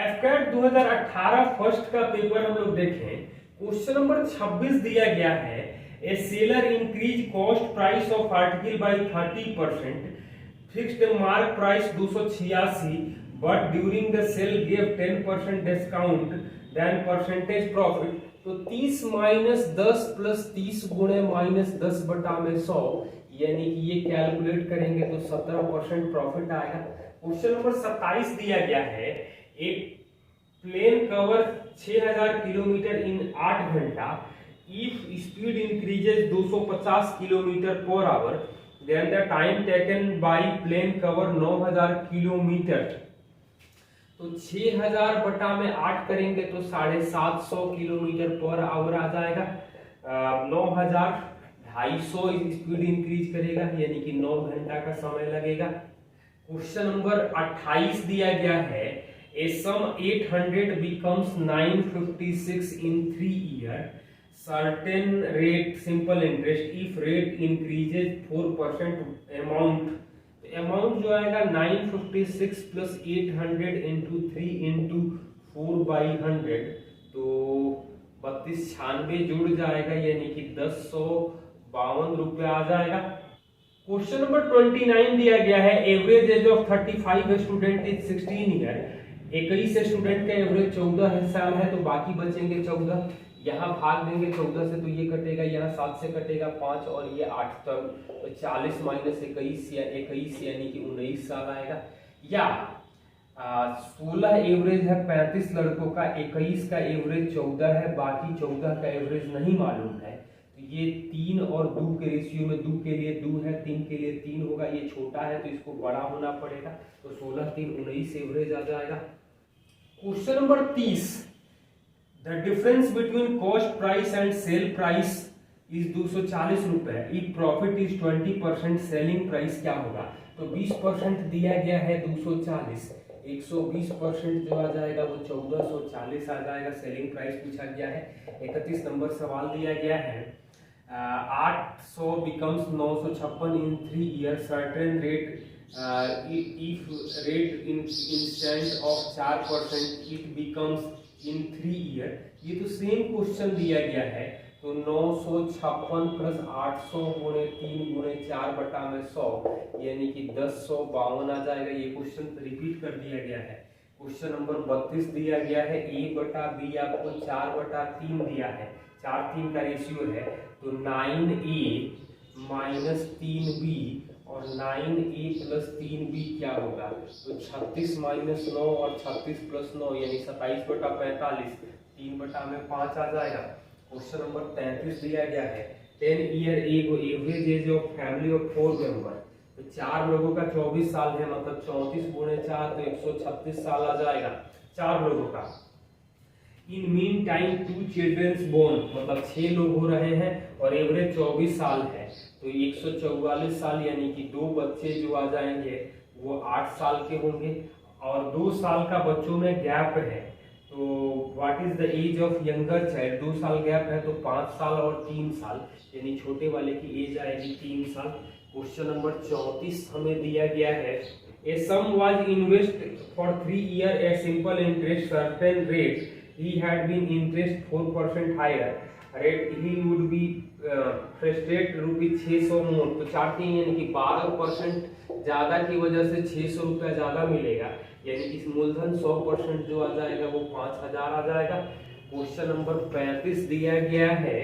AFCAT 2018 first का paper हम लोग देखें। क्वेश्चन नंबर 26 दिया गया है, a seller increase cost price of article by 30%, fixed mark price 286, but during the sale give 10% discount then percentage profit. तो 30 minus 10 plus 30 गुणे माइनस 10 बटा में 100, यानी कि ये कैलकुलेट करेंगे तो 17% प्रॉफिट आएगा। क्वेश्चन नंबर 27 दिया गया है, एक प्लेन कवर 6000 किलोमीटर इन 8 घंटा, if speed increases 250 kilometre per hour, then the time taken by plane cover 9000 kilometre. तो 6000 बटा में 8 करेंगे तो 750 किलोमीटर पर आवर आ जाएगा। 9000 250 स्पीड इंक्रीज करेगा, यानी कि 9 घंटा का समय लगेगा। क्वेश्चन नंबर 28 दिया गया है, a sum 800 becomes 956 in 3 years, certain rate simple interest if rate increases 4% amount जो आएगा 956 प्लस 800 इंटू 3 इंटू 4/100, तो 3296 जुड़ जाएगा, यानी कि 1052 रुपये आ जाएगा। क्वेश्चन नंबर 29 दिया गया है, average age of 35 student is 16 year. 21 student का एवरेज 14 साल है, तो बाकी बचेंगे 14। यहाँ भाग देंगे 14 से तो ये कटेगा, यहाँ 7 से कटेगा 5 और ये 8, तो 40 माइनस 21 या 21 यानी कि 19 साल आएगा। या 16 एवरेज है 35 लड़कों का, 21 का एवरेज 14 है, बाकी 14 का एवरेज नहीं मालूम है। तो ये 3 और 2 के रेशियो में 2 के लिए 2 है, 3 के लिए 3 होगा। ये छोटा है तो इसको बड़ा होना पड़ेगा, तो 16 3 19 एवरेज आ जाएगा। Question number 30, the difference between cost price and sale price is 240 रुपए, if profit is 20%, selling price क्या होगा? तो 20% दिया गया है 240, 120% जो आ जाएगा वो 1440 आ जाएगा। सेलिंग प्राइस पूछा गया है। 31 नंबर सवाल दिया गया है, 800 becomes 956 in 3 years, certain rate if rate instant of 4% it becomes in 3 year। ये तो सेम क्वेश्चन दिया गया है, तो 956 प्लस 800 गुणे 3 गुणे 4 बटा में 100, यानी कि 1052 आ जाएगा। ये क्वेश्चन रिपीट कर दिया गया है। क्वेश्चन नंबर 32 दिया गया है, ए बटा बी आपको 4/3 दिया है, 4-3 का रेशियो है, तो 9a माइनस 3b और 9a प्लस 3b क्या होगा? तो 36 माइनस 9 और 36 प्लस 9 यानी 27/45, 3/5 आ जाएगा। क्वेश्चन नंबर 33 दिया गया है, 10 year average age of family of 4 member. तो 4 लोगों का 24 साल है, मतलब 34 गुणे 4 तो 136 साल आ जाएगा 4 लोगों का। In mean time 2 children's born, मतलब 6 लोग हो रहे हैं और एवरेज 24 साल है, तो 144 साल, यानी कि 2 बच्चे जो आ जाएंगे वो 8 साल के होंगे और 2 साल का बच्चों में गैप है। तो what is the age of younger child? 2 साल गैप है तो 5 साल और 3 साल, यानी छोटे वाले की एज आएगी 3 साल। क्वेश्चन नंबर 34 हमें दिया गया है, A sum was invest for 3 year a simple interest certain rate, he had been interest 4% higher rate, he would be frustrated रुपये 600 मोर। तो 4 यानी कि 12% ज्यादा की वजह से 600 रुपया ज्यादा मिलेगा, यानी कि मूलधन 100% जो आ जाएगा वो 5000 आ जाएगा। क्वेश्चन नंबर 35 दिया गया है,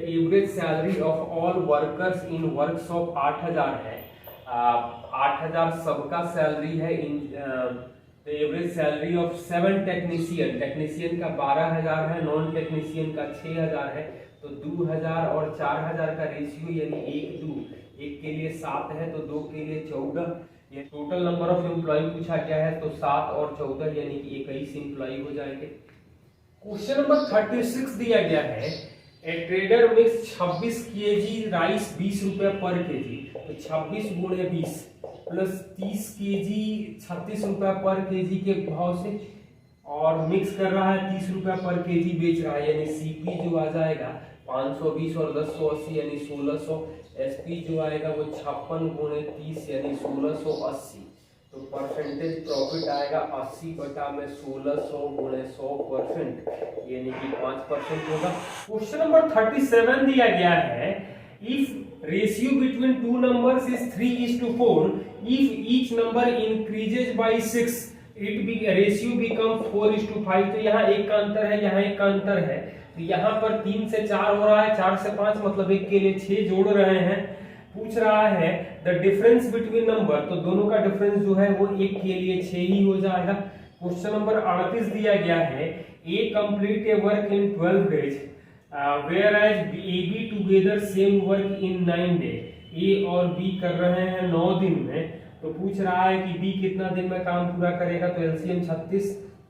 average salary of all workers in workshop 8000 है, 8000 सबका सैलरी है। इन average salary of 7 technician, technician का 12000 है, नॉन टेक्नीशियन का 6000 है, तो 2000 और 4000 का रेशियो यानी 1:2, 1 के लिए 7 है तो 2 के लिए 14। ये टोटल नंबर ऑफ एम्प्लॉय पूछा गया है, तो 7 और 14 यानी कि 21 एम्प्लॉय हो जाएंगे। क्वेश्चन नंबर 36 दिया गया है, ए ट्रेडर मिक्स 26 केजी राइस 20 रुपए पर केजी, तो 26 गुणे 20 प्लस 30 केजी 36 रुपए पर केजी के भाव से, और मिक्स कर रहा है 30 रुपए पर केजी बेच रहा है, यानी सीपी जो आ जाएगा 520 और 1080 यानी 1600। एसपी जो आएगा वो 56 गुणे 30 यानी 1680। तो परसेंटेज प्रॉफिट आएगा 80 बटा में 1600 गुणे 100%, यानी कि 5% होगा। क्वेश्चन नंबर 37 दिया गया है, if ratio between two numbers is 3:4, if each number increases by 6 it be ratio become 4:5। तो यहाँ एक का अंतर है, यहाँ एक का अंतर है, तो यहाँ पर 3 से 4 हो रहा है, 4 से 5 मतलब 1 के लिए 6 जोड़ रहे हैं। पूछ रहा है द डिफरेंस बिटवीन नंबर, तो दोनों का डिफरेंस जो है वो 1 के लिए 6 ही हो जाएगा। क्वेश्चन नंबर 38 दिया गया है, A complete a work in 12 days whereas A B together same work in 9 day. A और बी कर रहे हैं 9 दिन में, तो पूछ रहा है कि बी कितना दिन में काम पूरा करेगा, तो एलसीएम 36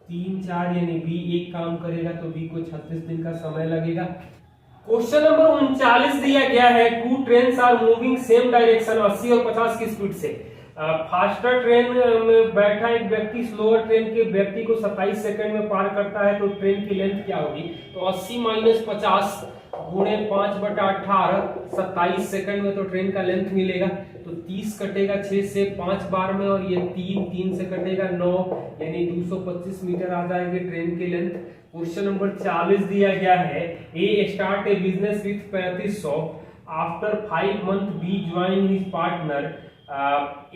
3 4, यानी बी एक काम करेगा तो बी को 36 दिन का समय लगेगा। क्वेश्चन नंबर 39 दिया गया है, two trains are moving same direction 80 और 50 की स्पीड से। फास्टर ट्रेन में बैठा एक व्यक्ति स्लोअर ट्रेन के व्यक्ति को 27 सेकंड में पार करता है, तो ट्रेन की लेंथ क्या होगी, तो 80 - 50 गुणे 5/18 27 सेकंड में तो ट्रेन का लेंथ मिलेगा। तो 30 कटेगा 6 से 5 बार में, और ये 3 से कटेगा 9, यानी 225 मीटर आ जाएगी ट्रेन की लेंथ। क्वेश्चन नंबर 40 दिया गया है, A start a business with 3500, after 5 month B join his partner.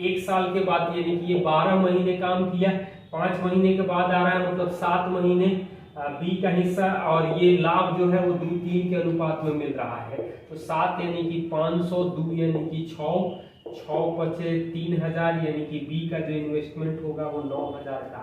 1 साल के बाद, यानी कि ये 12 महीने काम किया, 5 महीने के बाद आ रहा है, मतलब 7 महीने बी का हिस्सा, और ये लाभ जो है वो 2:3 के अनुपात में मिल रहा है। तो 7 यानी कि 500, 2 यानी कि 6 बचे 3000, यानी कि बी का जो इन्वेस्टमेंट होगा वो 9000 का।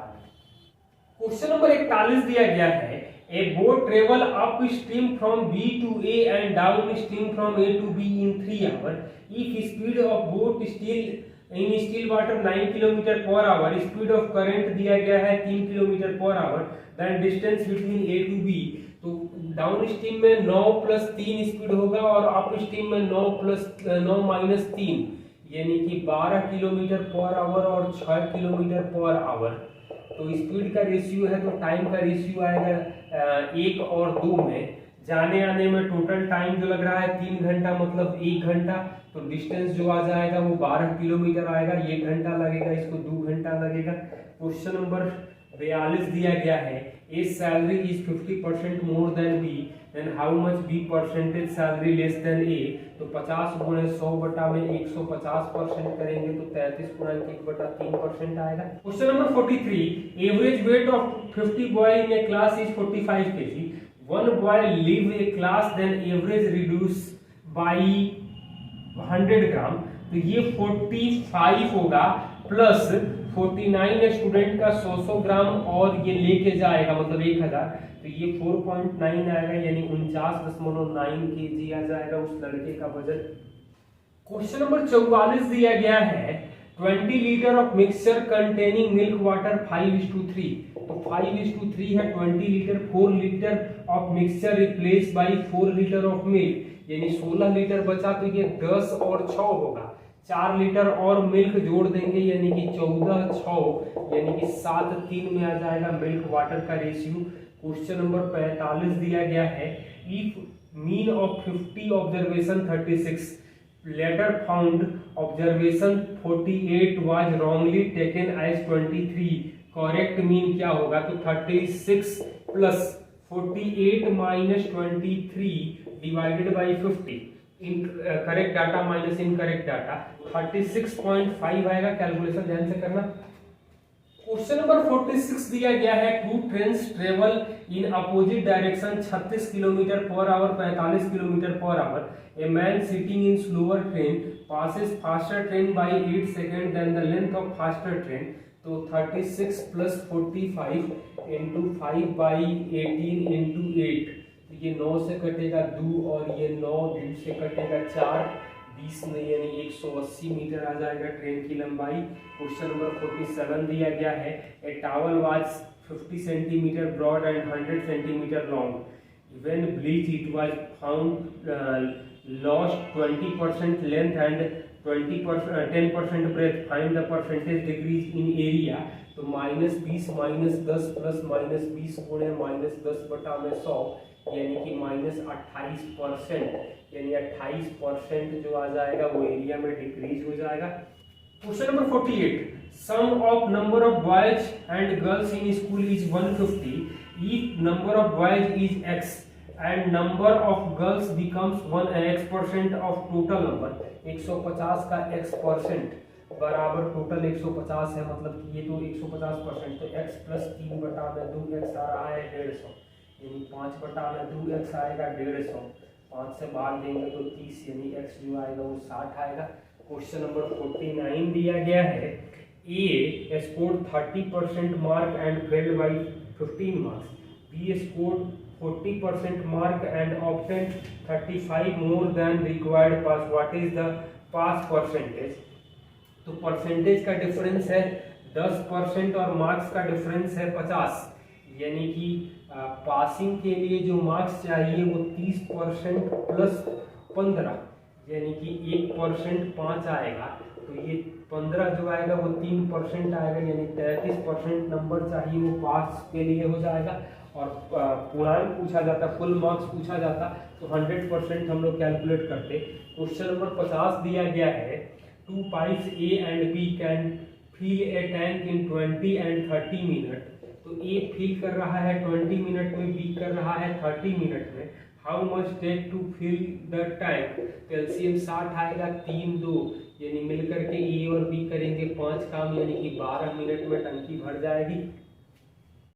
क्वेश्चन नंबर 41 दिया गया है, a boat travel up stream from B to A and down stream from A to B in 3 hour, if speed of boat still water 9 kilometre per hour, speed of current दिया गया है 3 kilometre per hour, then distance between A to B. तो down stream में 9 + 3 speed होगा, और up stream में 9 - 3 यानी कि 12 किलोमीटर पर आवर और 6 किलोमीटर पर आवर। तो स्पीड का रेशियो है, तो टाइम का रेशियो आएगा 1 और 2 में। जाने आने में टोटल टाइम जो लग रहा है 3 घंटा, मतलब 1 घंटा। तो डिस्टेंस जो आ जाएगा वो 12 किलोमीटर आएगा, 1 घंटा लगेगा, इसको 2 घंटा लगेगा। क्वेश्चन नंबर 42 दिया गया है, A salary is 50% more than B, then how much B percentage salary less than A. तो 50 गुणे 100 बटा में 150% करेंगे, तो 33/1/3% आएगा। Question number 43, average weight of 50 boy in A class is 45 kg, one boy leave a class then average reduce by 100 ग्राम। तो ये 45 होगा प्लस 49 स्टूडेंट का 100 ग्राम और ये लेके जाएगा, मतलब 1000, तो ये 4.9 आएगा, यानी 49.9 kg आ जाएगा उस लड़के का वजन। क्वेश्चन नंबर 44 दिया गया है, 20 litre of mixture containing milk water 5:3। तो 5:3 है 20 litre, 4 litre of mixture replace by 4 litre of milk, यानी 16 लीटर बचा, तो ये 10 और 6 होगा। 4 लीटर और मिल्क जोड़ देंगे, यानी कि 14 6, यानी कि 7:3 में आ जाएगा मिल्क वाटर का रेशियो। क्वेश्चन नंबर 45 दिया गया है, if mean of 50 observation 36, later found observation 48 was wrongly taken as 23, correct mean क्या होगा, तो 36 + 48 - 23 divided by 50, correct data minus incorrect data, 36.5 आएगा। कैलकुलेशन ध्यान से करना। क्वेश्चन नंबर 46 दिया गया है, two trains travel in opposite direction 36 kilometre per hour 45 kilometre per hour, a man sitting in slower train passes faster train by 8 seconds than the length of faster train। तो 36 + 45 × 5/18 × 8, तो ये 9 से कटेगा 2, और ये 9 2 से कटेगा 4, 20 में, यानी 180 मीटर आ जाएगा ट्रेन की लंबाई। क्वेश्चन नंबर 47 दिया गया है, A towel was 50 centimetre broad and 100 centimetre long, when bleach it was found lost 20% length and 10% breadth, find the percentage decrease in area। तो -20 - 10 + -20 गुणे -10 बटा में 100, यानी कि -28%, यानी 28% जो आ जाएगा वो एरिया में डिक्रीज हो जाएगा। Question number 48, sum of number of boys and girls in school is 150 if number of boys is x and number of girls becomes 1x% of total number. 150 का x% बराबर टोटल 150 है, मतलब कि ये तो 150%, तो x प्लस 3/2x आ रहा है 150, यानी 5/2x आएगा 150, 5 से भाग देंगे तो 30, यानी x जो आएगा वो 60 आएगा। क्वेश्चन नंबर 49 दिया गया है, A scored 30% mark and failed by 15 marks. B scored 40% mark and obtained 35 more than required pass. What is the pass percentage? तो परसेंटेज का डिफरेंस है 10% और मार्क्स का डिफरेंस है 50, यानी कि पासिंग के लिए जो मार्क्स चाहिए वो 30% प्लस 15, यानी कि 1% 5 आएगा, तो ये 15 जो आएगा वो 3% आएगा, यानी 33% नंबर चाहिए वो पास के लिए हो जाएगा। और पूर्णांक पूछा जाता, फुल मार्क्स पूछा जाता तो 100% हम लोग कैलकुलेट करते। क्वेश्चन नंबर 50 दिया गया है, 2 pipes A and B can fill a tank in 20 and 30 minute. तो A फिल कर रहा है 20 मिनट में, B कर रहा है 30 मिनट में। How much take to fill the tank? तो एलसीएम 60 आएगा, 3 2, यानी मिलकर के A और B करेंगे 5 काम, यानी कि 12 मिनट में टंकी भर जाएगी।